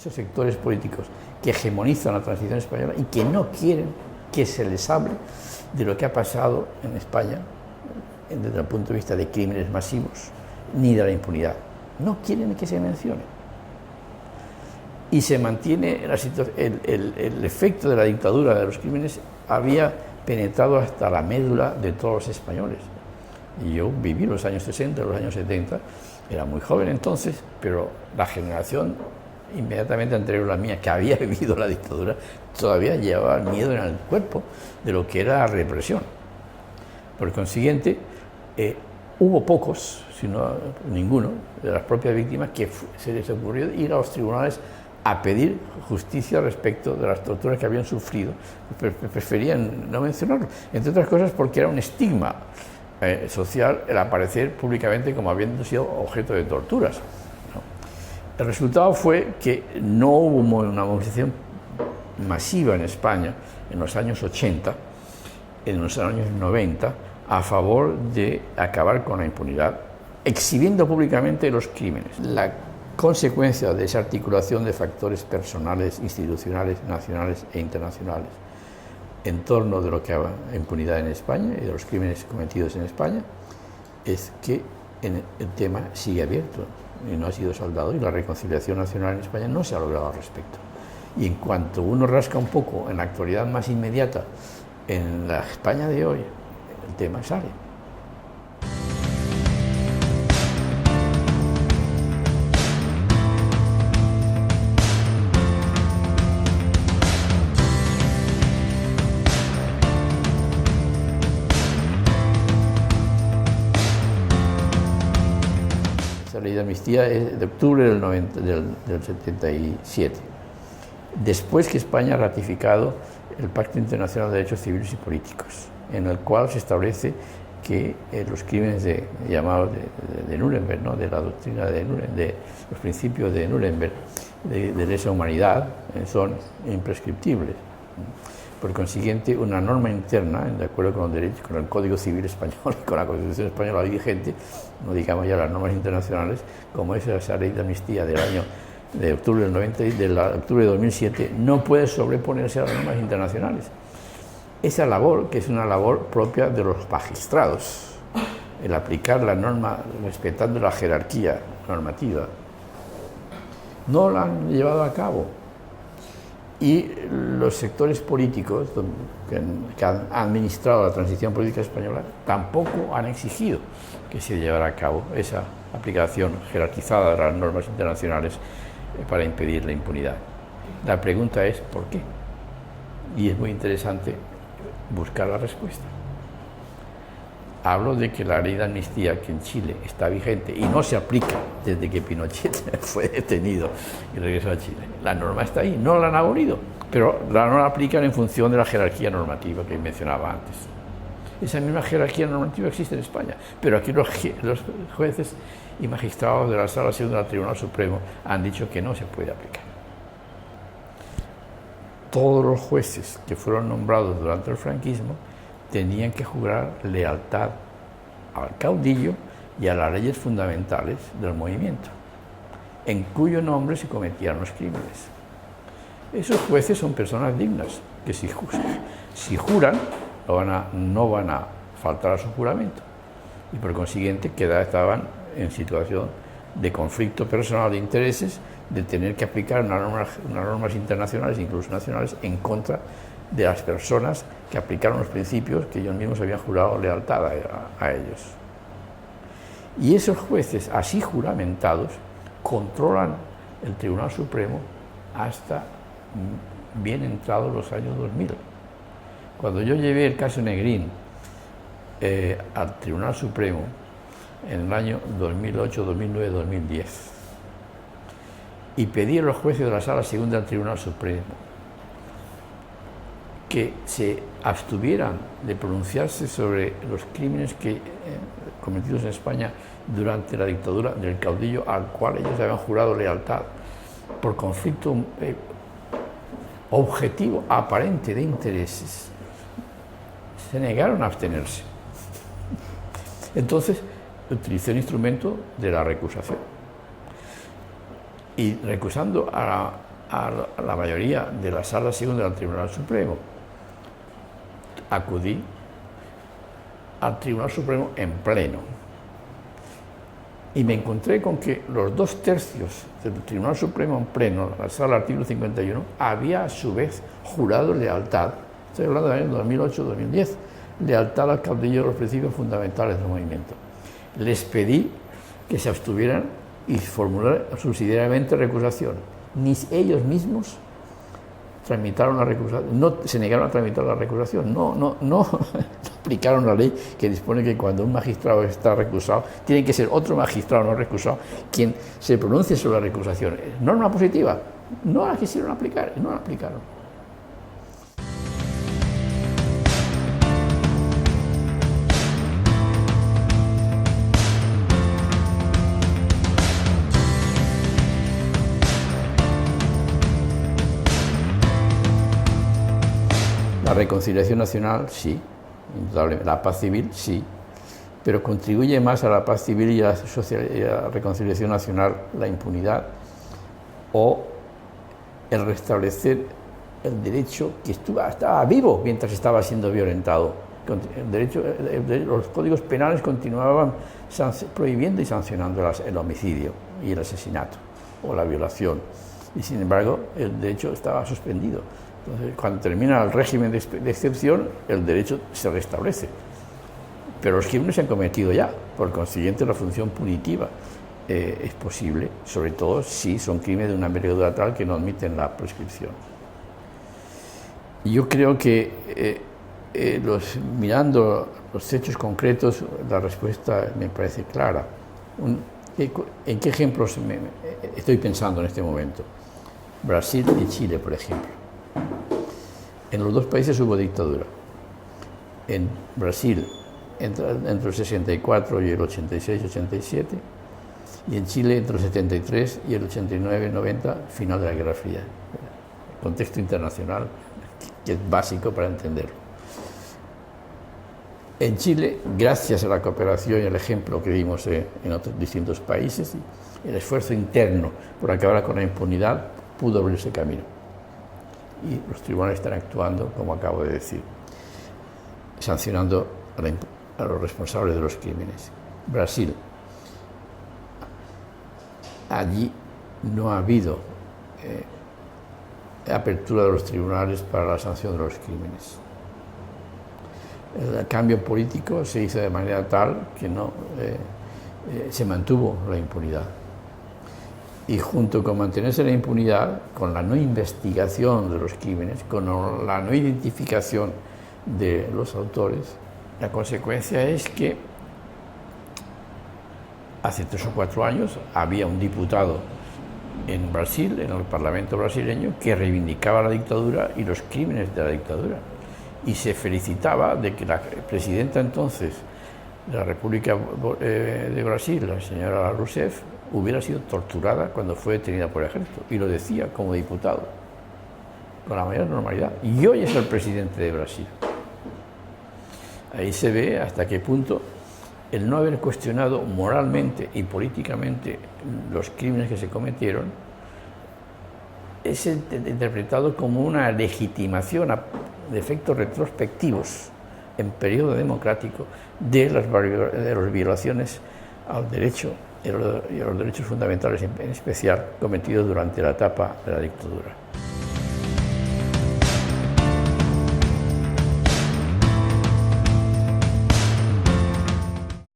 esos sectores políticos que hegemonizan la transición española y que no quieren que se les hable de lo que ha pasado en España desde el punto de vista de crímenes masivos, ni de la impunidad. No quieren que se mencione. Y se mantiene el efecto de la dictadura de los crímenes había penetrado hasta la médula de todos los españoles. Y yo viví los años 60, los años 70, era muy joven entonces, pero la generación inmediatamente anterior a la mía, que había vivido la dictadura, todavía llevaba el miedo en el cuerpo de lo que era la represión. Por consiguiente, hubo pocos, si no ninguno, de las propias víctimas que se les ocurrió ir a los tribunales a pedir justicia respecto de las torturas que habían sufrido. Preferían no mencionarlo, entre otras cosas porque era un estigma social el aparecer públicamente como habiendo sido objeto de torturas, ¿no? El resultado fue que no hubo una movilización masiva en España en los años 80, en los años 90, a favor de acabar con la impunidad, exhibiendo públicamente los crímenes. La consecuencia de esa articulación de factores personales, institucionales, nacionales e internacionales en torno de lo que hay impunidad en España y de los crímenes cometidos en España es que el tema sigue abierto y no ha sido saldado, y la reconciliación nacional en España no se ha logrado al respecto. Y en cuanto uno rasca un poco en la actualidad más inmediata, en la España de hoy, el tema sale. Esa ley de amnistía es de octubre del 77, después que España ha ratificado el Pacto Internacional de Derechos Civiles y Políticos, en el cual se establece que los crímenes llamados de Nuremberg, ¿no?, de la doctrina de Nuremberg, de los principios de Nuremberg, de lesa humanidad, son imprescriptibles. Por consiguiente, una norma interna, de acuerdo con los derechos, con el Código Civil español y con la Constitución española vigente, no digamos ya las normas internacionales, como es esa ley de amnistía del año de octubre del 90 y de octubre de 2007, no puede sobreponerse a las normas internacionales. Esa labor, que es una labor propia de los magistrados, el aplicar la norma respetando la jerarquía normativa, no la han llevado a cabo. Y los sectores políticos que han administrado la transición política española tampoco han exigido que se llevara a cabo esa aplicación jerarquizada de las normas internacionales para impedir la impunidad. La pregunta es ¿por qué? Y es muy interesante buscar la respuesta. Hablo de que la ley de amnistía, que en Chile está vigente y no se aplica desde que Pinochet fue detenido y regresó a Chile. La norma está ahí, no la han abolido, pero no la aplican en función de la jerarquía normativa que mencionaba antes. Esa misma jerarquía normativa existe en España, pero aquí los jueces y magistrados de la Sala Segunda del Tribunal Supremo han dicho que no se puede aplicar. Todos los jueces que fueron nombrados durante el franquismo tenían que jurar lealtad al caudillo y a las leyes fundamentales del movimiento, en cuyo nombre se cometían los crímenes. Esos jueces son personas dignas, que si juran, no van a faltar a su juramento, y por consiguiente estaban en situación de conflicto personal de intereses, de tener que aplicar unas normas internacionales, incluso nacionales, en contra de las personas que aplicaron los principios que ellos mismos habían jurado lealtad a ellos. Y esos jueces, así juramentados, controlan el Tribunal Supremo hasta bien entrados los años 2000. Cuando yo llevé el caso Negrín al Tribunal Supremo en el año 2008, 2009, 2010, y pedí a los jueces de la Sala Segunda del Tribunal Supremo que se abstuvieran de pronunciarse sobre los crímenes cometidos en España durante la dictadura del caudillo al cual ellos habían jurado lealtad por conflicto objetivo, aparente, de intereses, se negaron a abstenerse. Entonces utilicé el instrumento de la recusación, y recusando a a la mayoría de la Sala Segunda del Tribunal Supremo. Acudí al Tribunal Supremo en pleno y me encontré con que los 2/3 del Tribunal Supremo en pleno, la Sala artículo 51, había a su vez jurado lealtad, estoy hablando del año 2008-2010, lealtad al caudillo de los principios fundamentales del movimiento. Les pedí que se abstuvieran y formular subsidiariamente recusación. Ni ellos mismos tramitaron la recusación, no se negaron a tramitar la recusación, no aplicaron la ley que dispone que cuando un magistrado está recusado, tiene que ser otro magistrado no recusado quien se pronuncie sobre la recusación. Norma positiva, no la quisieron aplicar, no la aplicaron. La reconciliación nacional, sí, indudablemente. La paz civil, sí, pero contribuye más a la paz civil y a la reconciliación nacional la impunidad o el restablecer el derecho que estaba vivo mientras estaba siendo violentado. Los códigos penales continuaban prohibiendo y sancionando el homicidio y el asesinato o la violación, y sin embargo el derecho estaba suspendido. Entonces, cuando termina el régimen de excepción, el derecho se restablece. Pero los crímenes se han cometido ya, por consiguiente la función punitiva es posible, sobre todo si son crímenes de una envergadura tal que no admiten la prescripción. Yo creo que mirando los hechos concretos, la respuesta me parece clara. ¿En qué ejemplos estoy pensando en este momento? Brasil y Chile, por ejemplo. En los dos países hubo dictadura. En Brasil entre el 64 y el 86-87, y en Chile entre el 73 y el 89-90, final de la Guerra Fría. Contexto internacional que es básico para entenderlo. En Chile, gracias a la cooperación y al ejemplo que dimos en otros distintos países, el esfuerzo interno por acabar con la impunidad pudo abrirse camino. Y los tribunales están actuando, como acabo de decir, sancionando a los responsables de los crímenes. Brasil. Allí no ha habido apertura de los tribunales para la sanción de los crímenes. El cambio político se hizo de manera tal que se mantuvo la impunidad. Y junto con mantenerse la impunidad, con la no investigación de los crímenes, con la no identificación de los autores, la consecuencia es que hace 3 o 4 años había un diputado en Brasil, en el Parlamento brasileño, que reivindicaba la dictadura y los crímenes de la dictadura. Y se felicitaba de que la presidenta entonces de la República de Brasil, la señora Rousseff, hubiera sido torturada cuando fue detenida por el ejército, y lo decía como diputado, con la mayor normalidad, y hoy es el presidente de Brasil. Ahí se ve hasta qué punto el no haber cuestionado moralmente y políticamente los crímenes que se cometieron es interpretado como una legitimación de efectos retrospectivos en periodo democrático de las violaciones al derecho y a los derechos fundamentales en especial cometidos durante la etapa de la dictadura.